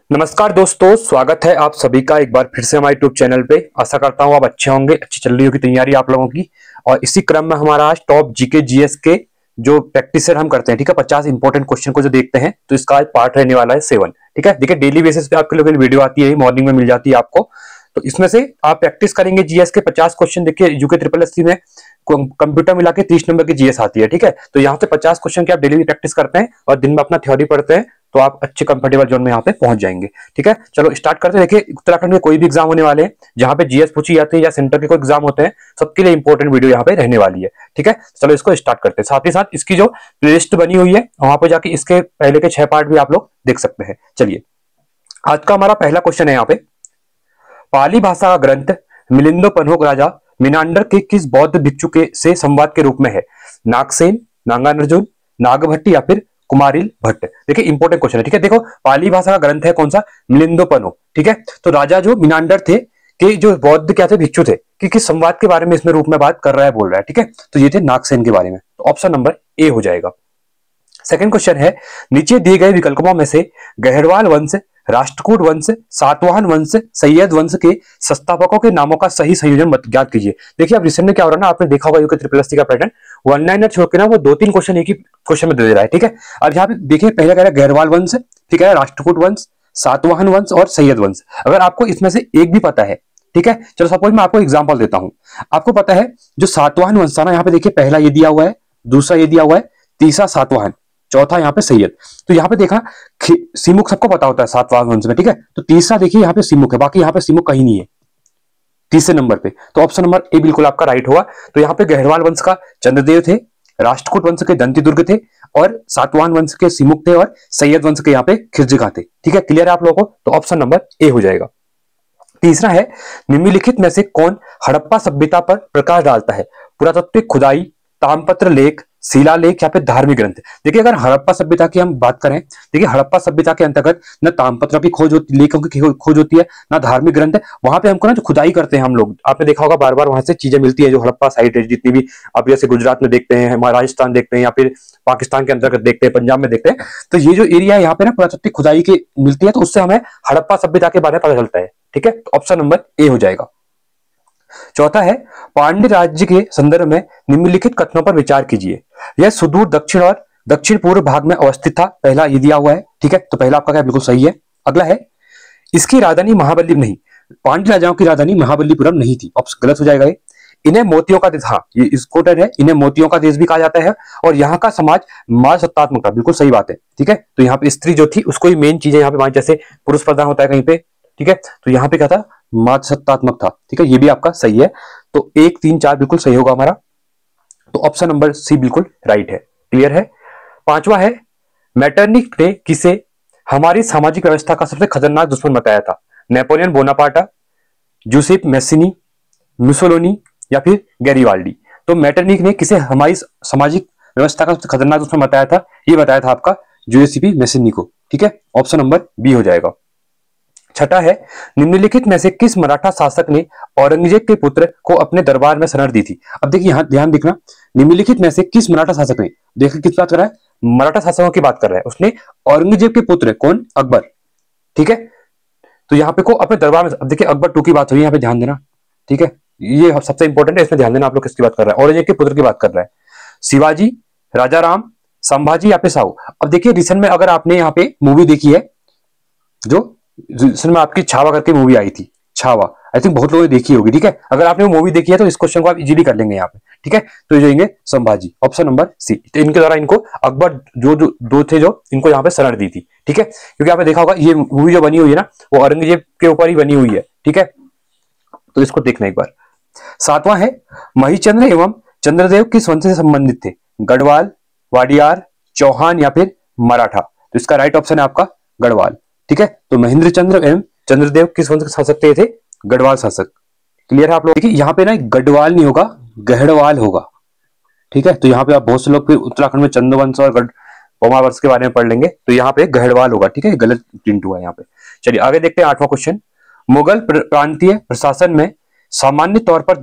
नमस्कार दोस्तों, स्वागत है आप सभी का एक बार फिर से हमारे यूट्यूब चैनल पे। आशा करता हूँ आप अच्छे होंगे, अच्छी चल रही होगी तैयारी आप लोगों की। और इसी क्रम में हमारा आज टॉप जीके जीएस के जो प्रैक्टिस हम करते हैं, ठीक है, 50 इंपॉर्टेंट क्वेश्चन को जो देखते हैं, तो इसका आज पार्ट रहने वाला है 7। ठीक है, देखिए डेली बेसिस पे आपके लोगों की वीडियो आती है, मॉर्निंग में मिल जाती है आपको। तो इसमें से आप प्रैक्टिस करेंगे जीएस के 50 क्वेश्चन। देखिए यूके ट्रिपल एससी में कंप्यूटर मिला के 30 नंबर की जीएस आती है, ठीक है। तो यहाँ से 50 क्वेश्चन की आप डेली प्रैक्टिस करते हैं और दिन में अपना थ्योरी पढ़ते हैं, तो आप अच्छे कंफर्टेबल जोन में यहाँ पे पहुंच जाएंगे। ठीक है, चलो स्टार्ट करते हैं। देखिए उत्तराखंड में कोई भी एग्जाम होने वाले हैं जहां पे जीएस पूछी जाती है या सेंटर के कोई एग्जाम होते हैं, सबके लिए इंपॉर्टेंट वीडियो यहाँ पे रहने वाली है। ठीक है, चलो इसको स्टार्ट करते हैं। साथ ही साथ इसकी जो प्लेलिस्ट बनी हुई है वहां पे जाके इसके पहले के 6 पार्ट भी आप लोग देख सकते हैं। चलिए आज का हमारा पहला क्वेश्चन है यहाँ पे, पाली भाषा का ग्रंथ मिलिंदोपन्होक राजा मिनांडर के किस बौद्ध भिक्षु के से संवाद के रूप में है? नागसेन, नागार्जुन, नागभट्ट या फिर कुमारिल भट्ट। देखिए इंपॉर्टेंट क्वेश्चन है। ठीक है, देखो पाली भाषा का ग्रंथ है कौन सा? मिलिंदोपन्होक। ठीक है, तो राजा जो मिनांडर थे कि जो बौद्ध क्या थे, भिक्षु थे, कि किस संवाद के बारे में इसमें रूप में बात कर रहा है, बोल रहा है। ठीक है, तो ये थे नागसेन के बारे में। तो ऑप्शन नंबर ए हो जाएगा। सेकंड क्वेश्चन है, नीचे दिए गए विकल्पों में से गहरवाल वंश, राष्ट्रकूट वंश, सातवाहन वंश, सैयद वंश के संस्थापकों के नामों का सही संयोजन मत ज्ञात कीजिए। देखिए अब रिसेंट में क्या हो रहा है ना, आपने देखा होगा यूके ट्रिपल एससी का पैटर्न, वन लाइनर छोड़ के ना वो 2-3 क्वेश्चन एक ही क्वेश्चन में दे रहा है। ठीक है, अब यहाँ पे देखिए पहले कह रहा है गहरवाल वंश, ठीक है, राष्ट्रकूट वंश, सातवाहन वंश और सैयद वंश। अगर आपको इसमें से एक भी पता है, ठीक है, चलो सपोज मैं आपको एग्जाम्पल देता हूं। आपको पता है जो सातवाहन वंश था ना, यहाँ पे देखिए पहला ये दिया हुआ है, दूसरा ये दिया हुआ है, तीसरा सातवाहन, चौथा यहाँ पे सैयद। तो यहाँ पे देखा सीमुख सबको पता होता है सातवाहन वंश में, ठीक है। तो तीसरा देखिए यहाँ पे सीमुख है, बाकी यहाँ पे सीमुख कहीं नहीं है तीसरे नंबर पे। तो ऑप्शन नंबर ए बिल्कुल आपका राइट होगा। तो यहाँ पे गहरवाल वंश का चंद्रदेव थे, राष्ट्रकूट वंश के दंतीदुर्ग थे, और सातवाहन वंश के सीमुख थे, और सैयद वंश के यहाँ पे खिरजिगा थे। ठीक है, क्लियर है आप लोगों को? तो ऑप्शन नंबर ए हो जाएगा। तीसरा है, निम्नलिखित में से कौन हड़प्पा सभ्यता पर प्रकाश डालता है? पुरातात्विक खुदाई, ताम्रपत्र लेख, शिलालेख या फिर धार्मिक ग्रंथ। देखिए अगर हड़प्पा सभ्यता की हम बात करें, देखिए हड़प्पा सभ्यता के अंतर्गत न ताम्रपत्रों की खोज होती, लेखों की खोज होती है, ना धार्मिक ग्रंथ है। वहां पे हमको ना जो खुदाई करते हैं हम लोग, आपने देखा होगा बार बार वहां से चीजें मिलती है, जो हड़प्पा साइट है जितनी भी आप जैसे गुजरात में देखते हैं, राजस्थान देखते हैं, या फिर पाकिस्तान के अंतर्गत देखते हैं, पंजाब में देखते हैं। तो ये जो एरिया है यहाँ पे ना पुरातात्विक खुदाई की मिलती है, तो उससे हमें हड़प्पा सभ्यता के बारे में पता चलता है। ठीक है, तो ऑप्शन नंबर ए हो जाएगा। चौथा है, पांड्य राज्य के संदर्भ में निम्नलिखित कथनों पर विचार कीजिए। यह सुदूर दक्षिण और दक्षिण पूर्व भाग में अवस्थित था, पहला ये दिया हुआ है। ठीक है, तो पहला आपका क्या बिल्कुल सही है। अगला है, इसकी राजधानी महाबली नहीं, पांड्य राजाओं की राजधानी महाबलीपुरम नहीं थी, ऑप्शन गलत हो जाएगा ये। इन्हें मोतियों का देश, हाँ ये इसकोटर है, इन्हें मोतियों का देश भी कहा जाता है, और यहाँ का समाज माल सत्तात्मक था, बिल्कुल सही बात है। ठीक है, तो यहाँ पे स्त्री जो थी उसको ही मेन चीजें यहाँ पे, जैसे पुरुष प्रधान होता है कहीं पे, ठीक है, तो यहाँ पे क्या था, मातृसत्तात्मक था। ठीक है, ये भी आपका सही है। तो 1, 3, 4 बिल्कुल सही होगा हमारा। तो ऑप्शन नंबर सी बिल्कुल राइट है। क्लियर है। पांचवा है, मैटरनिक ने किसे हमारी सामाजिक व्यवस्था का सबसे खतरनाक दुश्मन बताया था? नेपोलियन बोनापार्टा, जूसेफ मैसिनी, मुसोलिनी या फिर गैरिबाल्डी। तो मैटरनिक ने किसे हमारी सामाजिक व्यवस्था का सबसे खतरनाक दुश्मन बताया था? ये बताया था आपका जूसेफ मैसिनी को। ठीक है, ऑप्शन नंबर बी हो जाएगा। छठा है, निम्नलिखित में से किस मराठा शासक ने औरंगजेब के पुत्र को अपने दरबार में शरण दी थी? अब देखिए यहां ध्यान देखना, निम्नलिखित में से किस मराठा शासक ने, देखिए किस बात कर रहा है, मराठा शासकों की बात कर रहा है। उसने औरंगजेब के पुत्र, कौन? अकबर। ठीक है, तो यहाँ पे को अपने दरबार में, अब देखिए अकबर 2 की बात हुई, यहाँ पे ध्यान देना। ठीक है, ये सबसे इंपॉर्टेंट है, इसमें ध्यान देना आप लोग किसकी बात कर रहा है। औरंगजेब के पुत्र की बात कर रहा है, शिवाजी, राजा राम, संभाजी या फिर साहू। अब देखिए रिसेंट में अगर आपने यहाँ पे मूवी देखी है, जो में आपकी छावा करके मूवी आई थी, छावा, आई थिंक बहुत लोगों ने देखी होगी। ठीक है, अगर आपने वो मूवी देखी है तो इस क्वेश्चन को आप इजीली कर लेंगे यहाँ पे। ठीक है, तो ये जाएंगे संभाजी, ऑप्शन नंबर सी। तो इनके द्वारा इनको अकबर जो दो थे जो इनको यहाँ पे शरण दी थी। ठीक है, क्योंकि आपने देखा होगा ये मूवी जो बनी हुई है ना, वो औरंगजेब के ऊपर ही बनी हुई है। ठीक है, तो इसको देखना एक बार। सातवां है, महिचंद्र एवं चंद्रदेव किस वंश से संबंधित थे? गढ़वाल, वाडियार, चौहान या फिर मराठा। तो इसका राइट ऑप्शन है आपका गढ़वाल। ठीक है, तो महेंद्र चंद्र एवं चंद्रदेव किस वंश के शासक थे? गढ़वाल शासक। क्लियर है आप लोग? देखिए यहाँ पे ना गढ़वाल नहीं होगा, गहड़वाल होगा। ठीक है, तो यहाँ पे आप बहुत से लोग फिर उत्तराखंड में चंद्रवंश और पौमा वंश के बारे में पढ़ लेंगे, तो यहाँ पे गहड़वाल होगा। ठीक है, गलत प्रिंट हुआ है यहाँ पे। चलिए आगे देखते हैं 8वां क्वेश्चन। मुगल प्रांतीय प्रशासन में सामान्य तौर पर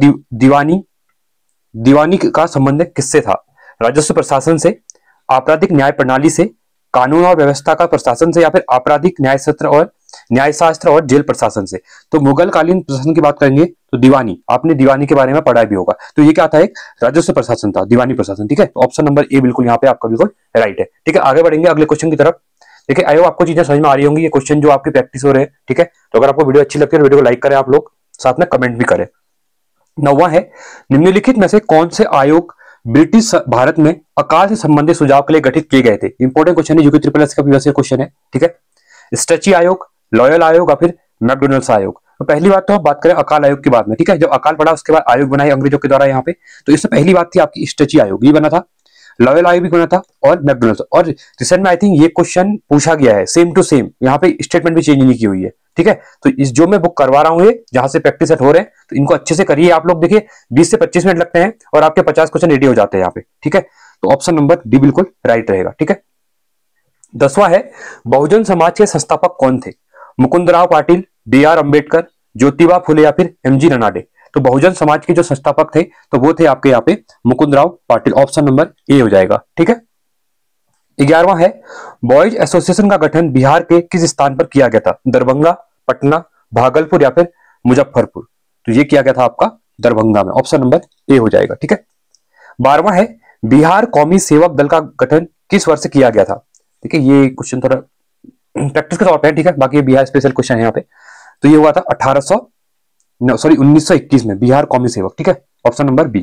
दीवानी का संबंध किससे था? राजस्व प्रशासन से, आपराधिक न्याय प्रणाली से, कानून और व्यवस्था का प्रशासन से, या फिर आपराधिक न्याय सत्र और न्याय शास्त्र और जेल प्रशासन से। तो मुगल कालीन प्रशासन की बात करेंगे तो दीवानी, आपने दीवानी के बारे में पढ़ा भी होगा। तो ये क्या था, एक राजस्व प्रशासन था, दीवानी प्रशासन। ठीक है, तो ऑप्शन नंबर ए बिल्कुल यहाँ पे आपका बिल्कुल राइट है। ठीक है, आगे बढ़ेंगे अगले क्वेश्चन की तरफ। देखिए आई होप आपको चीजें समझ में आ रही होंगी, ये क्वेश्चन जो आपकी प्रैक्टिस हो रहे हैं। ठीक है, तो अगर आपको वीडियो अच्छी लगती है तो वीडियो को लाइक करें आप लोग, साथ में कमेंट भी करें। 9वां है, निम्नलिखित में से कौन से आयोग ब्रिटिश भारत में अकाल से संबंधित सुझाव के लिए गठित किए गए थे। इंपॉर्टेंट क्वेश्चन है, यूपी ट्रिपल एस का भी वैसे क्वेश्चन है। ठीक है, स्ट्रेची आयोग, लॉयल आयोग या फिर मैकडोनल्ड्स आयोग। तो पहली बात तो हम बात करें अकाल आयोग की बात में। ठीक है, जब अकाल पड़ा उसके बाद आयोग बनाए अंग्रेजों के द्वारा यहाँ पे, तो इससे पहली बात थी आपकी स्ट्रेची आयोग, ये बना था, लॉयल आयोग भी बना था और मैकडोनल्ड्स। और रिसेंट में आई थिंक ये क्वेश्चन पूछा गया है सेम टू सेम, यहाँ पे स्टेटमेंट भी चेंज नहीं की हुई है। ठीक है, तो इस जो मैं बुक करवा रहा हूँ ये जहां से प्रैक्टिस सेट हो रहे हैं, तो इनको अच्छे से करिए आप लोग। देखिए 20 से 25 मिनट लगते हैं और आपके 50 क्वेश्चन रेडी हो जाते हैं यहाँ पे। ठीक है, तो ऑप्शन नंबर डी बिल्कुल राइट रहेगा। ठीक है, 10वां है, बहुजन समाज के संस्थापक कौन थे। मुकुंदराव पाटिल, बी.आर. अम्बेडकर, ज्योतिबा फुले या फिर एम.जी. रनाडे। तो बहुजन समाज के जो संस्थापक थे तो वो थे आपके यहाँ पे Mukundrao Patil, option number A हो जाएगा। ठीक है, 11वां है, बॉयज एसोसिएशन का गठन बिहार के किस स्थान पर किया गया था। दरभंगा, पटना, भागलपुर या फिर मुजफ्फरपुर। तो ये किया गया था आपका दरभंगा में, ऑप्शन नंबर ए हो जाएगा। ठीक है, 12वां है, बिहार कौमी सेवक दल का गठन किस वर्ष किया गया था। ठीक है, ये क्वेश्चन थोड़ा प्रैक्टिस के तौर पे है। ठीक है, बाकी बिहार स्पेशल क्वेश्चन है यहाँ पे। तो ये हुआ था 1921 में बिहार कौमी सेवक। ठीक है, ऑप्शन नंबर बी।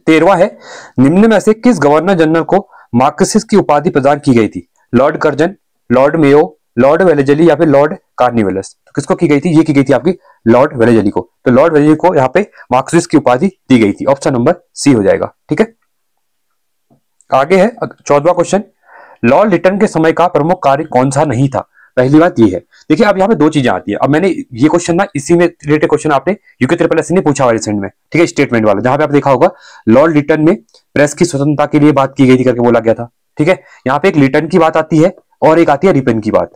13वां है, निम्न में से किस गवर्नर जनरल को मार्क्सिस्ट की उपाधि प्रदान की गई थी। Lord Curzon, Lord Mayo, Lord Wellesley या फिर लॉर्ड कार्निवलस। तो किसको की गई थी, ये की गई थी आपकी लॉर्ड वेलेजली को। तो लॉर्ड वेलेजली को यहाँ पे मार्क्सिस्ट की उपाधि दी गई थी, ऑप्शन नंबर सी हो जाएगा। ठीक है, आगे है 14वां क्वेश्चन, लॉर्ड लिटन के समय का प्रमुख कार्य कौन सा नहीं था। पहली बात ये है, देखिए अब यहाँ पे दो चीजें आती है। अब मैंने ये क्वेश्चन ना इसी में रिलेटेड क्वेश्चन आपने यूके ट्रिपल एस ने पूछा हुआ रिसेंट में। ठीक है, स्टेटमेंट वाला, जहां पे आप देखा होगा लॉर्ड लिटन में प्रेस की स्वतंत्रता के लिए बात की गई थी करके बोला गया था। ठीक है, यहाँ पे एक लिटन की बात आती है और एक आती है रिपन की बात,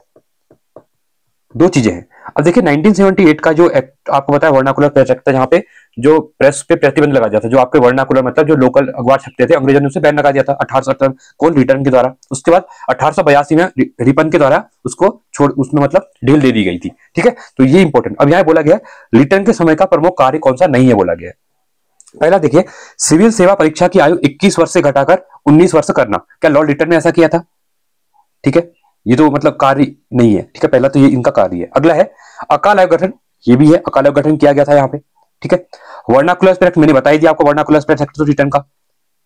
दो चीजें हैं। अब देखिए 1978 का जो एक्ट आपको पता है, वर्नाकुलर प्रेस एक्ट था, जहां पे जो प्रेस पे प्रतिबंध लगा दिया था, जो आपके वर्नाकुलर मतलब जो लोकल अखबार छपते थे, अंग्रेजों ने उसे बैन लगा दिया था 1870 कौन, रिटर्न के द्वारा। उसके बाद 1882 में रिपन के द्वारा उसको छोड़, उसमें मतलब ढील दे दी गई थी। ठीक है, तो ये इंपॉर्टेंट। अब यहाँ बोला गया लिटन के समय का प्रमुख कार्य कौन सा नहीं है बोला गया। पहला देखिए, सिविल सेवा परीक्षा की आयु 21 वर्ष से घटाकर 19 वर्ष करना। क्या लॉर्ड लिटन ने ऐसा किया था। ठीक है, ये तो मतलब कार्य नहीं है। ठीक है, पहला तो ये इनका कार्य है। अगला है अकाल आयोग गठन, ये भी है, अकाल आयोग गठन किया गया था यहाँ पे। ठीक है, वर्नाकुलर एक्ट मैंने बता दिया आपको, वर्नाकुलर एक्ट तो रिटर्न का।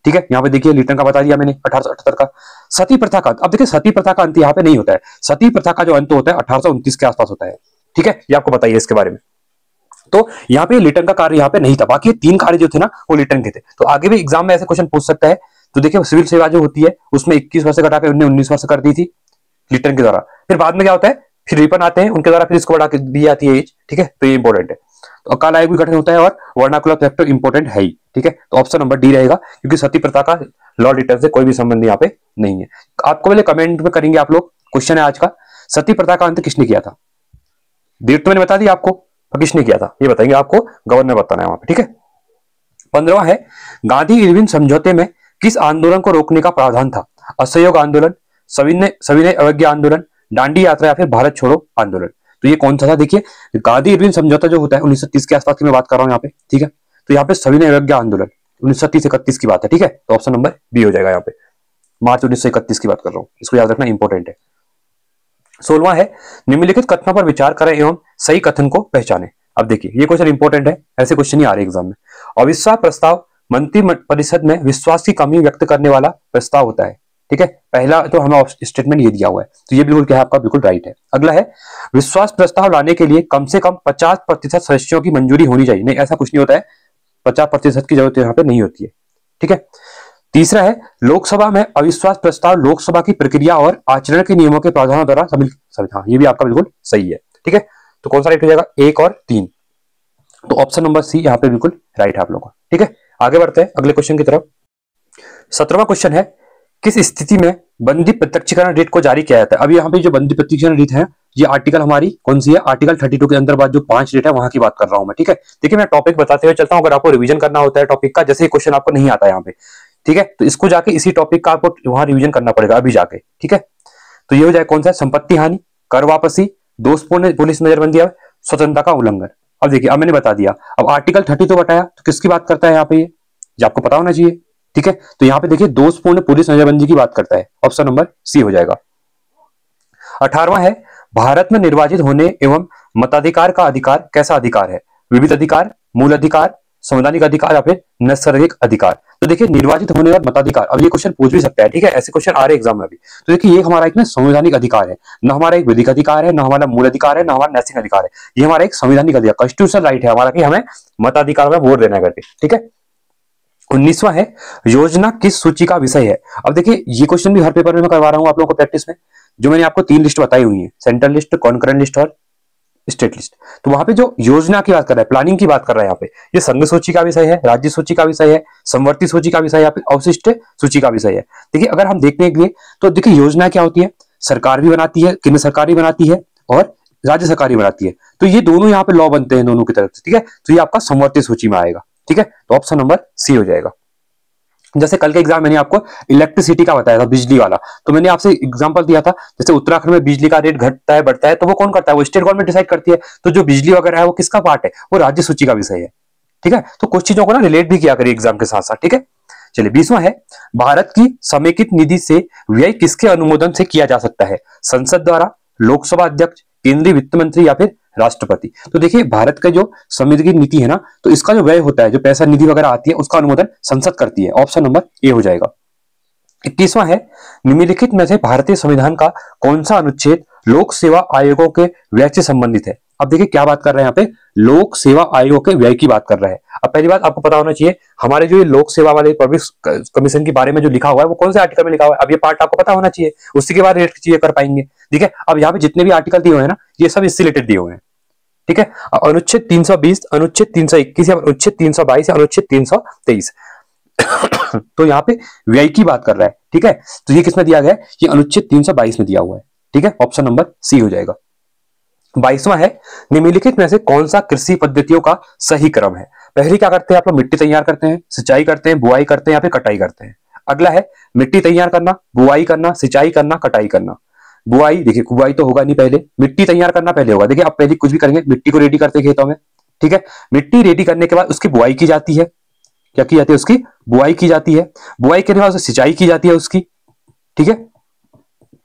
ठीक है, यहाँ पे देखिए रिटर्न का बता दिया मैंने 1878 का। सती प्रथा का, अब देखिए सती प्रथा का अंत यहाँ पे नहीं होता है, सती प्रथा का जो अंत होता है 1829 के आसपास होता है। ठीक है, ये आपको बताइए इसके बारे में। तो यहाँ पे लिटन का कार्य यहाँ पे नहीं था, बाकी 3 कार्य जो थे ना वो लिटन के थे। तो आगे भी एग्जाम में ऐसे क्वेश्चन पूछ सकता है। तो देखिए सिविल सेवा जो होती है उसमें 21 वर्ष घटाकर उन्हें 19 वर्ष कर दी थी लिटन के द्वारा। फिर बाद में क्या होता है, फिर रिपन आते हैं, उनके द्वारा फिर इसको बढ़ा के दी जाती है एज। ठीक है, तो ये इंपॉर्टेंट है। तो अकाल आयोग भी गठन होता है और वर्नाकुलर फैक्टर इंपॉर्टेंट है ही। ठीक है, तो ऑप्शन नंबर डी रहेगा, क्योंकि सती प्रथा का लॉर्ड लिटन से कोई भी संबंध यहाँ पे नहीं है। आपको पहले कमेंट में करेंगे आप लोग, क्वेश्चन है आज का, सती प्रथा का अंत किसने किया था। डेट तो मैंने बता दी आपको, किसने किया था ये बताएंगे आपको, गवर्नर बताना है वहां पे। ठीक है, 15वां है, गांधी इरविन समझौते में किस आंदोलन को रोकने का प्रावधान था। असहयोग आंदोलन, सविनय अवज्ञा आंदोलन, दांडी यात्रा या फिर भारत छोड़ो आंदोलन। तो ये कौन सा था, देखिए गांधी इरविन समझौता जो होता है 1930 के आसपास की मैं बात कर रहा हूँ यहाँ पे। ठीक है, तो यहाँ पे सविनय अवज्ञा आंदोलन 1930-31 की बात है। ठीक है, तो ऑप्शन नंबर बी हो जाएगा यहाँ पे, मार्च 1931 की बात कर रहा हूँ, इसको याद रखना इंपॉर्टेंट है। 16वां है, निम्नलिखित कथनों पर विचार करें एवं सही कथन को पहचाने। अब देखिए ये क्वेश्चन इंपॉर्टेंट है, ऐसे क्वेश्चन ही आ रहे एग्जाम में। अविश्वास प्रस्ताव मंत्री परिषद में विश्वास की कमी व्यक्त करने वाला प्रस्ताव होता है। ठीक है, पहला तो हमें स्टेटमेंट ये दिया हुआ है, तो ये बिल्कुल क्या है आपका बिल्कुल राइट है। अगला है, विश्वास प्रस्ताव लाने के लिए कम से कम 50% सदस्यों की मंजूरी होनी चाहिए। नहीं, ऐसा कुछ नहीं होता है, 50% की जरूरत यहाँ पे नहीं होती है। ठीक है, तीसरा है, लोकसभा में अविश्वास प्रस्ताव लोकसभा की प्रक्रिया और आचरण के नियमों के प्रावधानों द्वारा सम्मिलित। हाँ, ये भी आपका बिल्कुल सही है। ठीक है, तो कौन सा राइट हो जाएगा, 1 और 3। तो ऑप्शन नंबर सी यहाँ पे बिल्कुल राइट है आप लोगों का। ठीक है, आगे बढ़ते हैं अगले क्वेश्चन की तरफ। 17वां क्वेश्चन है, किस स्थिति में बंदी प्रत्यक्षीकरण रेट को जारी किया जाता है। अब यहाँ पे जो बंदी प्रत्यक्षीकरण रेट है, ये आर्टिकल हमारी कौन सी है, आर्टिकल 32 के अंदर बाद जो 5 रेट है वहां की बात कर रहा हूं मैं। ठीक है, देखिए मैं टॉपिक बताते हुए चलता हूं, अगर आपको रिवीजन करना होता है टॉपिक का, जैसे क्वेश्चन आपको नहीं आता है यहाँ पे, ठीक है, तो इसको जाके इसी टॉपिक का आपको वहां रिवीजन करना पड़ेगा अभी जाके। ठीक है, तो ये हो जाए कौन सा, संपत्ति हानि, कर वापसी, दोषपूर्ण पुलिस नजरबंदी है स्वतंत्रता का उल्लंघन। अब देखिए, अब मैंने बता दिया। अब आर्टिकल 32 बताया तो किसकी बात करता है यहाँ पे, ये जो आपको पता होना चाहिए। ठीक है, तो यहाँ पे देखिए दोषपूर्ण पुलिस नजरबंदी की बात करता है, ऑप्शन नंबर सी हो जाएगा। 18वां है, भारत में निर्वाचित होने एवं मताधिकार का अधिकार कैसा अधिकार है? विविध अधिकार, मूल अधिकार, संवैधानिक अधिकार या फिर नैसर्गिक अधिकार। तो देखिए निर्वाचित होने और मताधिकार, अब ये क्वेश्चन पूछ भी सकता है, ठीक है, ऐसे क्वेश्चन आ रहे एग्जाम में अभी। तो देखिए ये हमारा एक ना संवैधानिक अधिकार है, न हमारा एक विधिक अधिकार है, न हमारा मूल अधिकार है, न हमारा नैतिक अधिकार है। ये हमारा एक संवैधानिक अधिकार, कॉन्स्टिट्यूशनल राइट है हमारा कि हमें मताधिकार में वोट देना है करके। ठीक है, 19वां है, योजना किस सूची का विषय है? अब देखिए ये क्वेश्चन भी हर पेपर में मैं करवा रहा हूं आप लोगों को प्रैक्टिस में। जो मैंने आपको 3 लिस्ट बताई हुई है, सेंट्रल लिस्ट, कॉन्करेंट लिस्ट और स्टेट लिस्ट। तो वहां पे जो योजना की बात कर रहा है, प्लानिंग की बात कर रहा है यहाँ पे, ये संघ सूची का विषय है, राज्य सूची का विषय है, समवर्ती सूची का विषय है या फिर अवशिष्ट सूची का विषय है। देखिए अगर हम देखने के लिए तो देखिए योजना क्या होती है, सरकार भी बनाती है, केंद्र सरकार भी बनाती है और राज्य सरकार भी बनाती है। तो ये दोनों यहाँ पे लॉ बनते हैं दोनों की तरफ से। ठीक है, तो ये आपका समवर्ती सूची में आएगा। ठीक है, तो ऑप्शन नंबर सी हो जाएगा। जैसे कल के एग्जाम मैंने आपको इलेक्ट्रिसिटी का बताया था, बिजली वाला, तो मैंने आपसे एग्जांपल दिया था, जैसे उत्तराखंड में बिजली का रेट घटता है बढ़ता है, तो वो कौन करता है? वो स्टेट गवर्नमेंट डिसाइड करती है। तो जो बिजली वगैरह है वो किसका पार्ट है? वो राज्य सूची का विषय है। ठीक है, तो कुछ चीजों को ना रिलेट भी किया करिए एग्जाम के साथ साथ। ठीक है, चलिए 20वां है, भारत की समेकित निधि से व्यय किसके अनुमोदन से किया जा सकता है? संसद द्वारा, लोकसभा अध्यक्ष, केंद्रीय वित्त मंत्री या फिर राष्ट्रपति। तो देखिए भारत का जो समिति नीति है ना, तो इसका जो व्यय होता है, जो पैसा निधि वगैरह आती है, उसका अनुमोदन संसद करती है। ऑप्शन नंबर ए हो जाएगा। 21वां है, निम्नलिखित में से भारतीय संविधान का कौन सा अनुच्छेद लोक सेवा आयोगों के व्यय से संबंधित है? अब देखिए क्या बात कर रहे हैं यहाँ पे, लोक सेवा आयोगों के व्यय की बात कर रहा है। अब पहली बात आपको पता होना चाहिए, हमारे जो ये लोक सेवा वाले पब्लिक कमीशन के बारे में जो लिखा हुआ है वो कौन से आर्टिकल में लिखा हुआ है, अब ये पार्ट आपको पता होना चाहिए, उसी के बाद रिलेटेड चीजें कर पाएंगे। ठीक है, अब यहाँ पे जितने भी आर्टिकल दिए हुए हैं ना, ये सब इससे रिलेटेड दिए हुए हैं। ठीक है, अनुच्छेद 320, अनुच्छेद 321 या अनुच्छेद 322 या अनुच्छेद 323 तो यहाँ पे व्यय की बात कर रहा है। ठीक है, तो ये किसमें दिया गया है? ये अनुच्छेद 322 में दिया हुआ है। ठीक है, ऑप्शन नंबर सी हो जाएगा। 22वां है, निम्नलिखित में से कौन सा कृषि पद्धतियों का सही क्रम है? पहले क्या करते हैं आप लोग? मिट्टी तैयार करते हैं, सिंचाई करते हैं, बुआई करते हैं या फिर कटाई करते हैं। अगला है मिट्टी तैयार करना, बुआई करना, सिंचाई करना, कटाई करना। बुआई, देखिए बुआई तो होगा नहीं, पहले मिट्टी तैयार करना पहले होगा। देखिए अब पहले कुछ भी करेंगे, मिट्टी को रेडी करते हैं खेतों में। ठीक है, मिट्टी रेडी करने के बाद उसकी बुआई की जाती है। क्या की जाती है? उसकी बुआई की जाती है। बुआई करने के बाद सिंचाई की जाती है उसकी। ठीक है,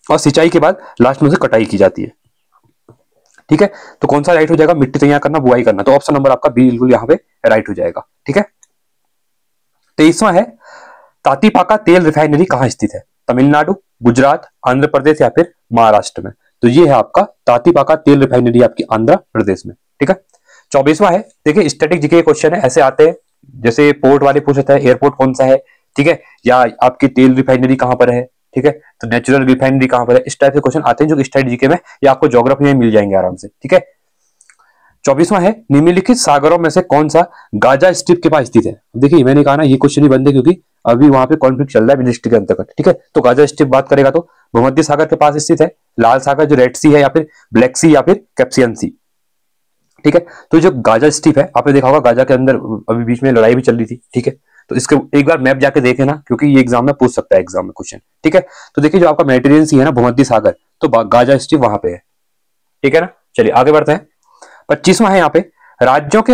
और सिंचाई के बाद लास्ट में उसे कटाई की जाती है। ठीक है, तो कौन सा राइट हो जाएगा? मिट्टी तैयार करना, बुआई करना। तो ऑप्शन नंबर आपका बिल्कुल यहाँ पे राइट हो जाएगा। ठीक है, 23वां है, तातीपाका तेल रिफाइनरी कहां स्थित है? तमिलनाडु, गुजरात, आंध्र प्रदेश या फिर महाराष्ट्र में। तो ये है आपका तातीपाका तेल रिफाइनरी आपकी आंध्र प्रदेश में। ठीक है, 24वां है, देखिए स्टैटिक जीके क्वेश्चन है, ऐसे आते हैं जैसे पोर्ट वाले पूछ सकते हैं एयरपोर्ट कौन सा है, ठीक है, या आपकी तेल रिफाइनरी कहां पर है, ठीक है, तो नेचुरल रिफाइनरी कहां पर है, इस टाइप के क्वेश्चन आते हैं जो स्टैटिक जीके में या आपको ज्योग्राफी में मिल जाएंगे आराम से। ठीक है, 24वां है, निम्नलिखित सागरों में से कौन सा गाजा स्ट्रिप के पास स्थित है? देखिए मैंने कहा ना ये क्वेश्चन ही बंद है क्योंकि अभी वहां पे कॉन्फ्लिक्ट चल रहा है मिनिस्ट्री के अंतर्गत। ठीक है, तो गाजा स्ट्रिप बात करेगा तो भूमध्य सागर के पास स्थित है, लाल सागर जो रेड सी है या फिर ब्लैक सी या फिर कैप्सियन सी। ठीक है, तो जो गाजा स्ट्रिप है आपने देखा होगा, गाजा के अंदर अभी बीच में लड़ाई भी चल रही थी। ठीक है, तो इसके एक बार मैप जाके देखे ना, क्योंकि ये एग्जाम में पूछ सकता है एग्जाम में क्वेश्चन। ठीक है, तो देखिए जो आपका मेडिटेरियन सी है ना, भूमध्य सागर, तो गाजा स्ट्रिप वहां पे है। ठीक है ना, चलिए आगे बढ़ते हैं। 25वां है यहाँ पे, राज्यों के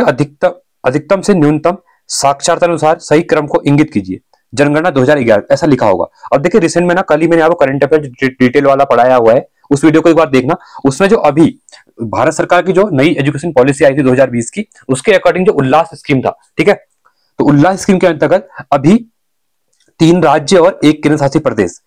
अधिकतम से न्यूनतम साक्षरता अनुसार सही क्रम को इंगित कीजिए, जनगणना 2011 ऐसा लिखा होगा। अब देखिए रिसेंट में ना, कल ही मैंने आपको करंट अफेयर डिटेल वाला पढ़ाया हुआ है, उस वीडियो को एक बार देखना। उसमें जो अभी भारत सरकार की जो नई एजुकेशन पॉलिसी आई थी 2020 की, उसके अकॉर्डिंग जो उल्लास स्कीम था, ठीक है, तो उल्लास स्कीम के अंतर्गत अभी 3 राज्य और 1 केंद्र शासित प्रदेश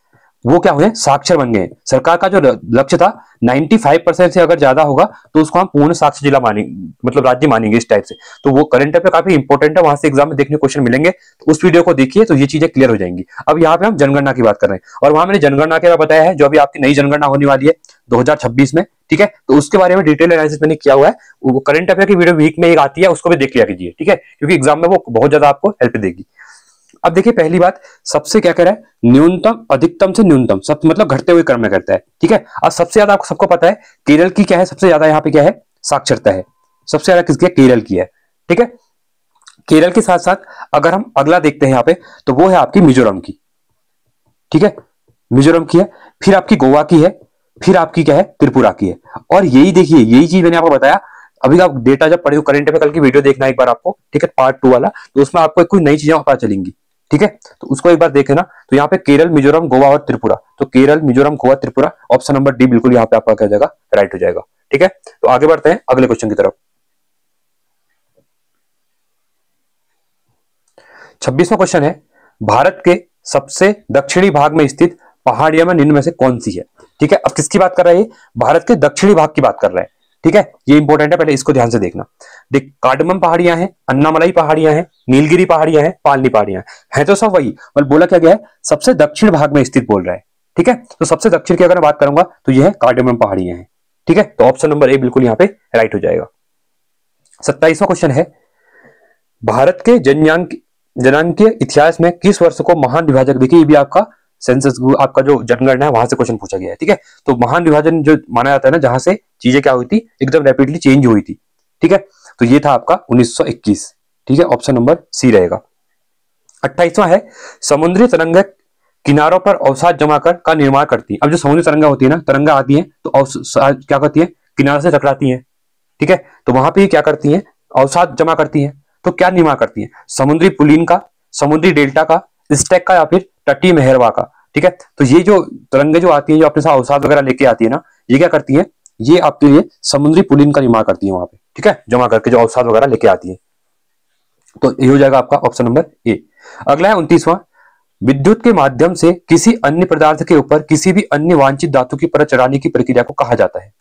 वो क्या हुए? साक्षर बन गए। सरकार का जो लक्ष्य था 95% से अगर ज्यादा होगा तो उसको हम पूर्ण साक्षर जिला मानेंगे, मतलब राज्य मानेंगे इस टाइप से। तो वो करंट अफेयर काफी इंपॉर्टेंट है, वहां से एग्जाम में देखने क्वेश्चन मिलेंगे, तो उस वीडियो को देखिए तो ये चीजें क्लियर हो जाएंगी। अब यहाँ पे हम जनगणना की बात कर रहे हैं और वहां मैंने जनगणना के बारे में बताया है, जो अभी आपकी नई जनगणना होने वाली है 2026 में। ठीक है, तो उसके बारे में डिटेल एनालिसिस मैंने किया हुआ है, वो करंट अफेयर की वीडियो वीक में एक आती है, उसको भी देख लिया कीजिए। ठीक है, क्योंकि एग्जाम में वो बहुत ज्यादा आपको हेल्प देगी। अब देखिए पहली बात, सबसे क्या कह रहा है? न्यूनतम, अधिकतम से न्यूनतम, सब मतलब घटते हुए क्रम में करता है। ठीक है, अब सबसे ज्यादा आपको सबको पता है केरल की क्या है, सबसे ज्यादा यहाँ पे क्या है? साक्षरता है। सबसे ज्यादा किसकी है? केरल की है। ठीक है, केरल के साथ साथ अगर हम अगला देखते हैं यहाँ पे, तो वो है आपकी मिजोरम की। ठीक है, मिजोरम की है, फिर आपकी गोवा की है, फिर आपकी क्या है? त्रिपुरा की है, और यही देखिए, यही चीज मैंने आपको बताया। अभी आप डेटा जब पढ़े हो करंट अफेयर, कल की वीडियो देखना एक बार आपको, ठीक है, पार्ट 2 वाला, तो उसमें आपको कोई नई चीजें पता चलेंगी, ठीक है, तो उसको एक बार देखे ना। तो यहाँ पे केरल, मिजोरम, गोवा और त्रिपुरा, तो Kerala, Mizoram, Goa, Tripura, option number D बिल्कुल यहाँ पे आपका क्या हो जाएगा, राइट हो जाएगा, ठीक है। तो आगे बढ़ते हैं अगले क्वेश्चन की तरफ। 26वां क्वेश्चन है, भारत के सबसे दक्षिणी भाग में स्थित पहाड़ियां में निम्न में से कौन सी है, ठीक है। अब किसकी बात कर रहा है, भारत के दक्षिणी भाग की बात कर रहा है, ठीक है, ये इंपॉर्टेंट है, पहले इसको ध्यान से देखना। देख, कार्डमम पहाड़ियां हैं, अन्नामलाई पहाड़ियां हैं, नीलगिरी पहाड़ियां हैं, पालनी पहाड़ियां हैं तो सब वही, मतलब बोला क्या गया है, सबसे दक्षिण भाग में स्थित बोल रहा है, ठीक है। तो सबसे दक्षिण की अगर मैं बात करूंगा तो यह है कार्डमम पहाड़ियां हैं, ठीक है। तो ऑप्शन नंबर ए बिल्कुल यहाँ पे राइट हो जाएगा। 27वां क्वेश्चन है, भारत के जनांकीय इतिहास में किस वर्ष को महान विभाजक, देखिए ये भी आपका सेंसस, आपका जो जनगणना है वहां से क्वेश्चन पूछा गया है, ठीक है। तो महान विभाजन जो माना जाता है ना, जहां से चीजें क्या हुई थी, एकदम रैपिडली चेंज हुई थी, ठीक है, तो ये था आपका 1921, ठीक है, ऑप्शन नंबर सी रहेगा। 28वां है, समुद्री तरंगें किनारों पर अवसाद जमाकर का निर्माण करती है। अब जो समुद्री तरंगा होती है ना, तरंगा आती है तो क्या करती है, किनारे से टकराती है, ठीक है, तो वहां पे क्या करती है, अवसाद जमा करती है, तो क्या निर्माण करती है, समुद्री पुलिन का, समुद्री डेल्टा का, स्टैक का, या फिर तटीय मेहरवा का, ठीक है। तो ये जो तरंगे जो आती है, जो अपने साथ अवसाद वगैरह लेके आती है ना, ये क्या करती है, ये आपके लिए समुद्री पुलिन का निर्माण करती है वहां पे, ठीक है, जमा करके जो अवसाद वगैरह लेके आती है। तो ये हो जाएगा आपका ऑप्शन नंबर ए। अगला है 29वां, विद्युत के माध्यम से किसी अन्य पदार्थ के ऊपर किसी भी अन्य वांछित धातु की परत चढ़ाने की प्रक्रिया को कहा जाता है,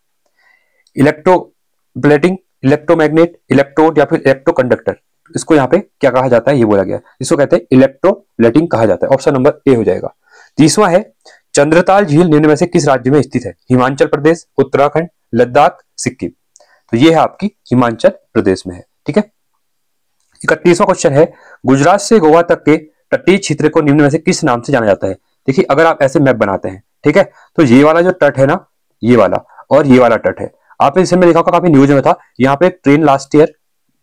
इलेक्ट्रोप्लेटिंग, इलेक्ट्रोमैग्नेट, इलेक्ट्रोड या फिर इलेक्ट्रोकंडक्टर। इसको यहाँ पे क्या कहा जाता है, ये बोला गया, इसको कहते हैं इलेक्ट्रोप्लेटिंग कहा जाता है, ऑप्शन नंबर ए हो जाएगा। 30वां है, चंद्रताल झील निम्न में से किस राज्य में स्थित है, हिमाचल प्रदेश, उत्तराखंड, लद्दाख, सिक्किम। तो ये है आपकी हिमाचल प्रदेश में है, ठीक है। 31वां क्वेश्चन है, गुजरात से गोवा तक के तटीय क्षेत्र को निम्न में से किस नाम से जाना जाता है। देखिए, अगर आप ऐसे मैप बनाते हैं, ठीक है, तो ये वाला जो तट है ना, ये वाला और ये वाला तट है, आपने इसमें देखा होगा, काफी न्यूज में था, यहाँ पे ट्रेन लास्ट ईयर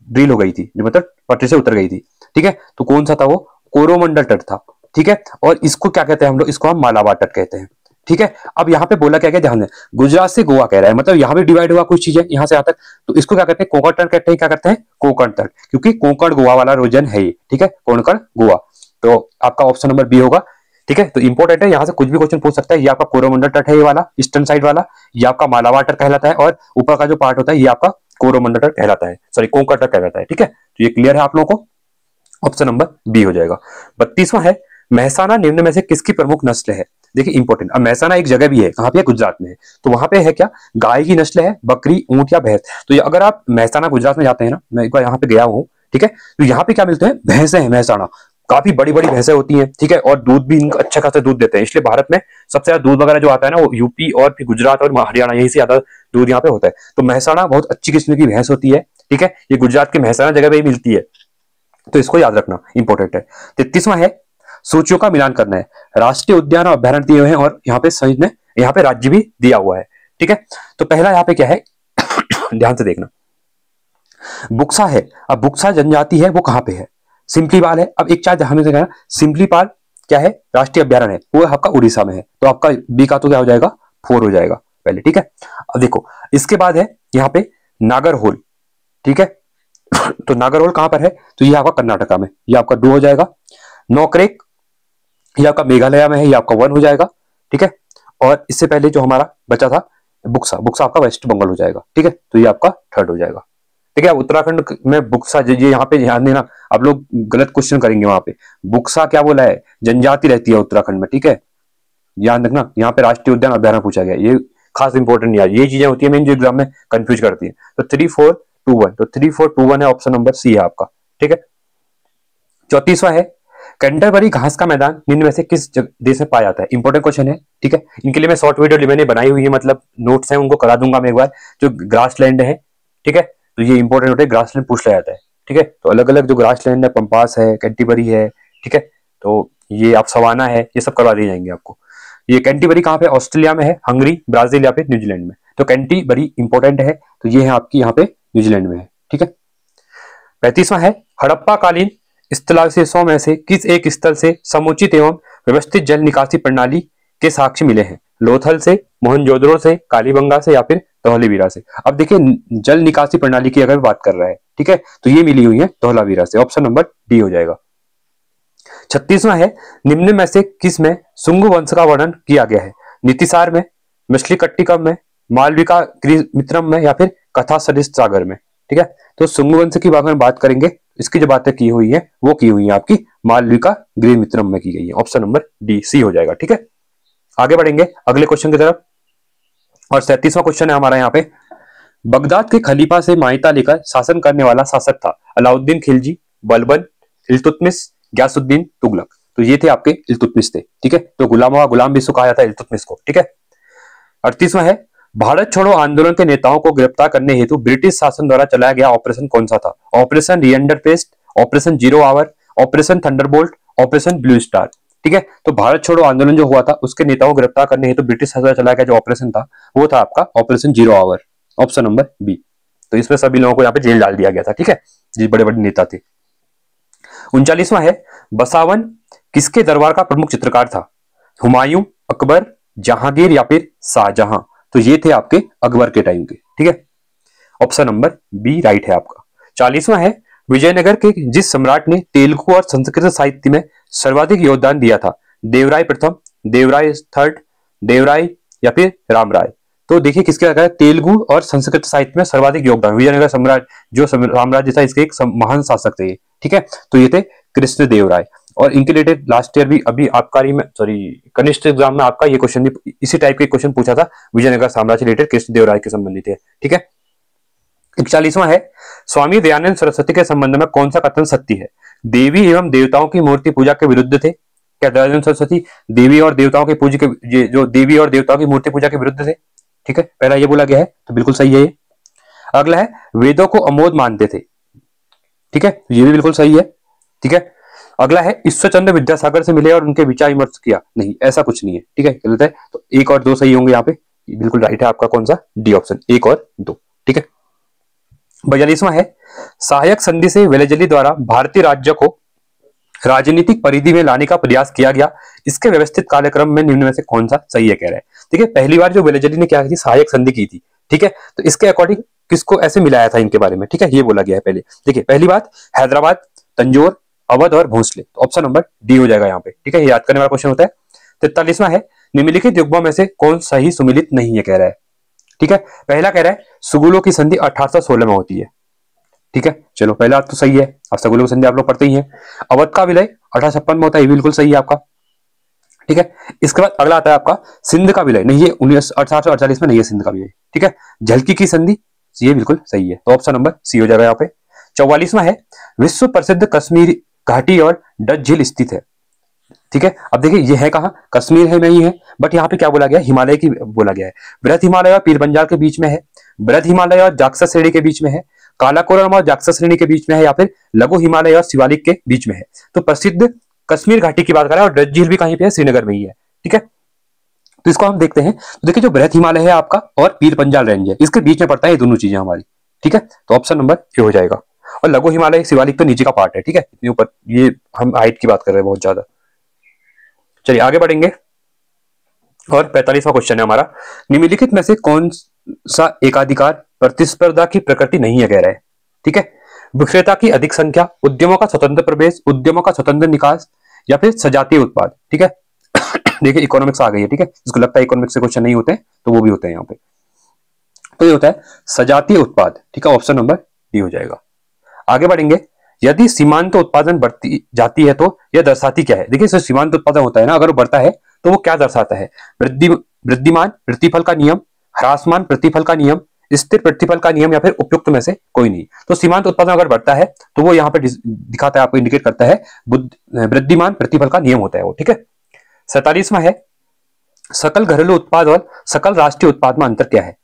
ड्रिल हो गई थी, मतलब पटरी से उतर गई थी, ठीक है। तो कौन सा था वो, कोरोमंडल तट था, ठीक है। और इसको क्या कहते हैं हम लोग, इसको हम मालाबार तट कहते हैं, ठीक है। अब यहाँ पे बोला क्या, ध्यान दें, गुजरात से गोवा कह रहा है, मतलब यहाँ भी डिवाइड हुआ कुछ चीजें यहाँ से यहाँ तक, तो इसको क्या कहते हैं, कोंकण तट कहते हैं, क्या कहते हैं, कोंकण तट, क्योंकि कोंकण गोवा वाला रीजन है ये, ठीक है, कोंकण गोवा। तो आपका ऑप्शन नंबर बी होगा, ठीक है। तो इंपॉर्टेंट है, यहाँ से कुछ भी क्वेश्चन पूछ सकता है। ये आपका कोरोमंडल तट है, ये वाला ईस्टर्न साइड वाला, ये आपका मालाबार तट कहलाता है, और ऊपर का जो पार्ट होता है ये आपका कोरोमंडल तट कहलाता है, सॉरी कोंकण तट कहलाता है, ठीक है। तो ये क्लियर है आप लोगों को, ऑप्शन नंबर बी हो जाएगा। 32वां है, मेहसाना निम्न में से किसकी प्रमुख नस्ल है। देखिए इंपॉर्टेंट, अब मेहसाना एक जगह भी है, कहां पे है, गुजरात में है, तो वहां पे है क्या, गाय की नस्ल है, बकरी, ऊंट या भैंस। तो ये अगर आप मेहसाना गुजरात में जाते हैं ना, मैं एक बार यहाँ पे गया हूँ, ठीक है, तो यहाँ पे क्या मिलते हैं, भैंसे हैं, मेहसाना काफी बड़ी बड़ी भैंसे होती हैं, ठीक है, और दूध भी इनका अच्छा खासा दूध देते हैं, इसलिए भारत में सबसे ज्यादा दूध वगैरह जो आता है ना, वो यूपी और फिर गुजरात और हरियाणा, यही से ज्यादा दूध यहाँ पे होता है। तो मेहसाना बहुत अच्छी किस्म की भैंस होती है, ठीक है, ये गुजरात के मेहसाना जगह पे ही मिलती है, तो इसको याद रखना इंपॉर्टेंट है। 33वां है, सूचियों का मिलान करना है, राष्ट्रीय उद्यान और अभ्यारण्य दिए हुए हैं, और यहाँ पे सही ने यहाँ पे राज्य भी दिया हुआ है, ठीक है। तो पहला यहाँ पे क्या है ध्यान से देखना, बुक्सा है। अब बुक्सा जनजाति है, वो कहाँ पे है, सिंपलीपाल है। अब एक चार्ज हमें कहना, सिंपलीपाल क्या है, राष्ट्रीय अभ्यारण्य है, वो आपका उड़ीसा में है, तो आपका बी का तो क्या हो जाएगा, 4 हो जाएगा पहले, ठीक है। अब देखो इसके बाद है यहाँ पे नागरहोल, ठीक है, तो नागरहोल कहां पर है, तो ये आपका कर्नाटका में, ये आपका 2 हो जाएगा। नोकरेक ये आपका मेघालय में है, ये आपका 1 हो जाएगा, ठीक है। और इससे पहले जो हमारा बचा था बुक्सा, बुक्सा आपका वेस्ट बंगाल हो जाएगा, ठीक है, तो ये आपका 3rd हो जाएगा, ठीक है। उत्तराखंड में बुक्सा, ये यहाँ पे ध्यान देना, आप लोग गलत क्वेश्चन करेंगे, वहां पे बुक्सा क्या बोला है, जनजाति रहती है उत्तराखंड में, ठीक है, ध्यान रखना। यहाँ पे राष्ट्रीय उद्यान अभ्यारण्य पूछा गया, ये खास इंपॉर्टेंट यार, ये चीजें होती है मेन जो एग्जाम में कंफ्यूज करती है। तो 3, 4, 2, 1, तो 3, 4, 2, 1 है, ऑप्शन नंबर सी है आपका, ठीक है। 34वां है, कैंटरबरी घास का मैदान निम्न में से किस देश में पाया जाता है। इंपॉर्टेंट क्वेश्चन है, ठीक है। इनके लिए मैं शॉर्ट वीडियो मैंने बनाई हुई है, मतलब नोट्स हैं, उनको करा दूंगा मैं एक बार। जो ग्रासलैंड है, ठीक है, तो ये इंपॉर्टेंट होता है, ग्रासलैंड पूछ लिया जाता है, ठीक है। तो अलग अलग जो ग्रासलैंड है, पंपास है, कैंटरबरी है, ठीक है, तो ये आप सवाना है, ये सब करवा दिए जाएंगे आपको। ये कैंटरबरी कहाँ पे, ऑस्ट्रेलिया में है, हंगरी, ब्राजील या फिर न्यूजीलैंड में। तो कैंटरबरी इंपॉर्टेंट है, तो ये है आपकी यहाँ पे न्यूजीलैंड में है, ठीक है। 35वां है, हड़प्पा कालीन स्थलावशेषों में से किस एक स्थल से समुचित एवं व्यवस्थित जल निकासी प्रणाली के साक्ष्य मिले हैं। लोथल से, मोहनजोदड़ो से, कालीबंगा से या फिर धौलावीरा से। अब देखिए जल निकासी प्रणाली की अगर बात कर रहा है, ठीक है, तो ये मिली हुई है धौलावीरा से। ऑप्शन नंबर डी हो जाएगा। 36वां है, निम्न में से किस में सुंग वंश का वर्णन किया गया है? नीतिसार में, मछलीकट्टिकम में, मालविका गृहमित्रम में या फिर कथा सरित सागर में। ठीक है, तो सुंग वंश की बात करेंगे, इसकी जो बातें की हुई है वो की हुई है आपकी मालविका गृहमित्रम में की गई है। ऑप्शन नंबर डी सी हो जाएगा। ठीक है, आगे बढ़ेंगे अगले क्वेश्चन की तरफ। और 37वां क्वेश्चन है हमारा यहाँ पे, बगदाद के खलीफा से मायता लेकर शासन करने वाला शासक था अलाउद्दीन खिलजी, बलबन, इल्तुतमिश, गयासुद्दीन तुगलक। तो ये थे आपके इल्तुतमिश थे। ठीक है, तो गुलाम भी कहा जाता है इल्तुतमिश को। ठीक है, 38वां है, भारत छोड़ो आंदोलन के नेताओं को गिरफ्तार करने हेतु ब्रिटिश शासन द्वारा चलाया गया ऑपरेशन कौन सा था? Operation rinderpest, operation zero hour, operation thunderbolt, operation blue star. ठीक है, तो भारत छोड़ो आंदोलन जो हुआ था उसके नेताओं को गिरफ्तार करने हेतु ब्रिटिश शासन द्वारा चलाया गया जो ऑपरेशन था वो था आपका operation zero hour. Option number B. तो इसमें सभी लोगों को यहाँ पे जेल डाल दिया गया था। ठीक है, जी बड़े बड़े नेता थे। 39वां है, बसावन किसके दरबार का प्रमुख चित्रकार था? हुमायूं, अकबर, जहांगीर या फिर शाहजहां। तो ये थे आपके अकबर के टाइम के। ठीक है, ऑप्शन नंबर बी राइट है आपका। 40वां है, विजयनगर के जिस सम्राट ने तेलुगु और संस्कृत साहित्य में सर्वाधिक योगदान दिया था? देवराय प्रथम, देवराय थर्ड, देवराय या फिर रामराय। तो देखिए किसके लगा है, तेलुगु और संस्कृत साहित्य में सर्वाधिक योगदान। विजयनगर सम्राट जो साम्राज्य था इसके एक महान शासक थे ये। ठीक है, तो ये थे कृष्णदेवराय। और इनके रिलेटेड लास्ट ईयर भी अभी आबकारी में कनिष्ठ एग्जाम में आपका ये क्वेश्चन भी इसी टाइप के क्वेश्चन पूछा था, विजयनगर साम्राज्य रिलेटेड कृष्णदेवराय के संबंधित है। ठीक है, 41वां है, स्वामी दयानंद सरस्वती के संबंध में कौन सा कथन सत्य है? देवी एवं देवताओं की मूर्ति पूजा के विरुद्ध थे। क्या दयानंद सरस्वती देवी और देवताओं की पूजा के जो देवी और देवताओं की मूर्ति पूजा के विरुद्ध थे? ठीक है, पहला ये बोला गया है, तो बिल्कुल सही है ये। अगला है, वेदों को अमोघ मानते थे। ठीक है, ये भी बिल्कुल सही है। ठीक है, अगला है, ईश्वरचंद्र विद्यासागर से मिले और उनके विचार विमर्श किया। नहीं, ऐसा कुछ नहीं है। ठीक है, गलत है। तो एक और दो सही होंगे यहाँ पे, बिल्कुल राइट है आपका कौन सा? डी ऑप्शन, एक और दो। ठीक है, 42वां है, सहायक संधि से वेलेजली द्वारा भारतीय राज्य को राजनीतिक परिधि में लाने का प्रयास किया गया, इसके व्यवस्थित कार्यक्रम में निम्न में से कौन सा सही है कह रहे हैं। ठीक है, पहली बार जो वेलेजली ने क्या की थी, सहायक संधि की थी। ठीक है, तो इसके अकॉर्डिंग किसको ऐसे मिलाया था इनके बारे में? ठीक है, ये बोला गया है पहले। देखिए पहली बात, हैदराबाद, तंजौर, अवध और भोंसले। तो ऑप्शन नंबर डी हो जाएगा यहाँ पे। ठीक है, याद करने वाला क्वेश्चन होता है। 43वां है, निम्नलिखित युग्मों में से कौन सही सुमिलित नहीं है कह रहा है। ठीक है, पहला कह रहा है सुगुलों की संधि 1816 में होती है। ठीक है, चलो पहला तो सही है, अब सगुलों की संधि आप लोग पढ़ते ही हैं। अवध का विलय 1856 में होता है, ये बिल्कुल सही है आपका। ठीक है, इसके बाद अगला आता है आपका सिंध का विलय। नहीं, ये 1848 में नहीं है सिंध का विलय। ठीक है, झलकी की संधि, ये बिल्कुल सही है, तो ऑप्शन नंबर सी हो जाएगा यहाँ पे। 44वां है, विश्व प्रसिद्ध कश्मीर घाटी और डच झील स्थित है। ठीक है, अब देखिए ये है कहाँ, कश्मीर है नहीं है, बट यहाँ पे क्या बोला गया है, हिमालय की बोला गया है। बृहद हिमालय और पीरबंजाल के बीच में है, बृहद हिमालय और जाक्सा श्रेणी के बीच में है, कालाकोरम और जाक्सा श्रेणी के बीच में है, या फिर लघु हिमालय और शिवालिक के बीच में है। तो प्रसिद्ध कश्मीर घाटी की बात कर रहा है और डच झील भी कहीं पे है, श्रीनगर में ही है। ठीक है, तो इसको हम देखते हैं। तो देखिए जो बृहद हिमालय है आपका और पीरबंजाल रेंज है, इसके बीच में पड़ता है ये दोनों चीजें हमारी। ठीक है, तो ऑप्शन नंबर ए हो जाएगा। और लघु हिमालय शिवालिक तो नीचे का पार्ट है। ठीक है, इतनी ऊपर, ये हम हाइट की बात कर रहे हैं बहुत ज्यादा। चलिए आगे बढ़ेंगे। और 45वां क्वेश्चन है हमारा, निम्नलिखित में से कौन सा एकाधिकार प्रतिस्पर्धा की प्रकृति नहीं है कह रहा है। ठीक है, विक्रेता की अधिक संख्या, उद्यमों का स्वतंत्र प्रवेश, उद्यमों का स्वतंत्र निकास या फिर सजातीय उत्पाद। ठीक है, देखिए इकोनॉमिक्स आ गई है। ठीक है, जिसको लगता है इकोनॉमिक्स से क्वेश्चन नहीं होते हैं तो वो भी होते हैं यहाँ पे। तो ये होता है सजातीय उत्पाद। ठीक है, ऑप्शन नंबर डी हो जाएगा। आगे बढ़ेंगे, यदि सीमांत उत्पादन बढ़ती जाती है तो यह दर्शाती क्या है? देखिए सीमांत उत्पादन होता है ना, अगर वो बढ़ता है तो वो क्या दर्शाता है? वृद्धिमान प्रतिफल का नियम, ह्रासमान प्रतिफल का नियम, स्थिर प्रतिफल का नियम या फिर उपयुक्त में से कोई नहीं। तो सीमांत उत्पादन अगर बढ़ता है तो वो यहाँ पे दिखाता है, आपको इंडिकेट करता है वृद्धिमान प्रतिफल का नियम होता है वो। ठीक है, 47वां है, सकल घरेलू उत्पाद और सकल राष्ट्रीय उत्पाद में अंतर क्या है?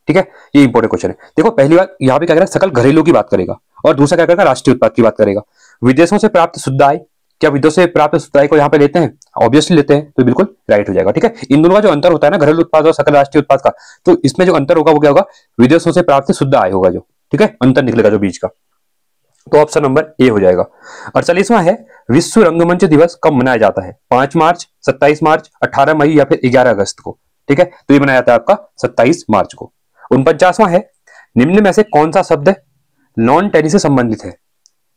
ठीक है, ये इंपॉर्टेंट क्वेश्चन है। देखो पहली बात यहाँ पे क्या करेगा, सकल घरेलू की बात करेगा, और दूसरा क्या करेगा, राष्ट्रीय उत्पाद की बात करेगा। विदेशों से प्राप्त शुद्ध आय, क्या विदेशों से प्राप्त शुद्ध आय को यहाँ पे लेते हैं? ऑब्वियसली लेते हैं, तो बिल्कुल राइट हो जाएगा। ठीक है, इन दोनों का जो अंतर होता है ना, घरेलू उत्पाद और सकल राष्ट्रीय उत्पाद का, तो इसमें जो अंतर होगा वो क्या होगा, विदेशों से प्राप्त शुद्ध आय होगा जो। ठीक है, अंतर निकलेगा जो बीच का, तो ऑप्शन नंबर ए हो जाएगा। 48वां है, विश्व रंगमंच दिवस कब मनाया जाता है? 5 मार्च, 27 मार्च, 18 मई या फिर 11 अगस्त को। ठीक है, तो ये बनाया था आपका 27 मार्च को। 49वां है, निम्न में से कौन सा शब्द नॉन टैली से संबंधित है?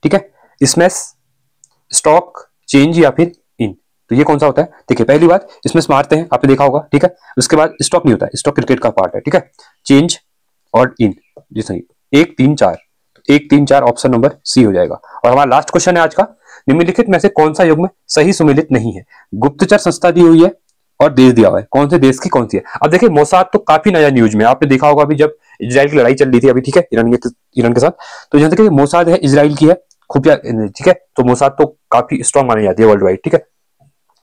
ठीक है, इसमें स्टॉक, चेंज या फिर इन, तो ये कौन सा होता है? देखिए पहली बात, इसमें मारते हैं, आपने देखा होगा, ठीक है। उसके बाद स्टॉक नहीं होता है, स्टॉक क्रिकेट का पार्ट है, ठीक है। चेंज और इन, जी सही, 1 3 4, 1 3 4 ऑप्शन नंबर सी हो जाएगा। और हमारा लास्ट क्वेश्चन है आज का, निम्नलिखित में से कौन सा युग्म सही सुमेलित नहीं है? गुप्तचर संस्था दी हुई है और देश दिया हुआ है, कौन से देश की कौन सी है? अब देखिए मोसाद तो काफी नया न्यूज में, आपने देखा होगा अभी जब इजराइल की लड़ाई चल रही थी अभी, ठीक है, ईरान के साथ, तो जहां तक मोसाद है इजराइल की है, खुफिया, ठीक है, तो मोसाद तो काफी स्ट्रांग मानी जाती है वर्ल्ड वाइड, ठीक है।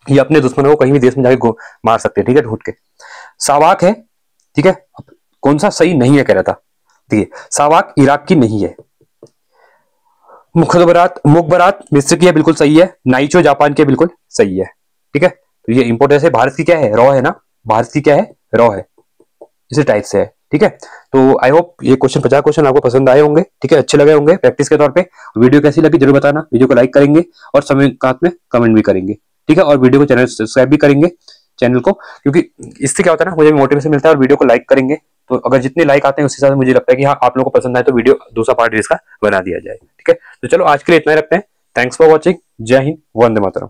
ये अपने दुश्मनों को कहीं भी देश में जाके मार सकते हैं, ठीक है, ढूंढ के। सावाक है, ठीक है, कौन सा सही नहीं है कह रहा था, ठीक है, सावाक इराक की नहीं है। मुखबरात मिस्र की है, बिल्कुल सही है। नाइचो जापान की बिल्कुल सही है, ठीक है। तो ये इंपोर्टेंस है, भारत की क्या है, रॉ है ना, भारत की क्या है, रॉ है, इसी टाइप से है, ठीक है। तो आई होप ये क्वेश्चन 50 क्वेश्चन आपको पसंद आए होंगे, ठीक है, अच्छे लगे होंगे प्रैक्टिस के तौर पे। वीडियो कैसी लगी जरूर बताना, वीडियो को लाइक करेंगे और समय में कमेंट भी करेंगे, ठीक है, और वीडियो को चैनल सब्सक्राइब भी करेंगे चैनल को, क्योंकि इससे क्या होता है ना, मुझे मोटिवेशन मिलता है। और वीडियो को लाइक करेंगे तो अगर जितने लाइक आते हैं उस हिसाब से मुझे लगता है कि हाँ आप लोगों को पसंद आए तो वीडियो दूसरा पार्ट इसका बना दिया जाए, ठीक है। तो चलो आज के लिए इतना ही रखते हैं। Thanks for watching. जय हिंद, वंदे मातरम।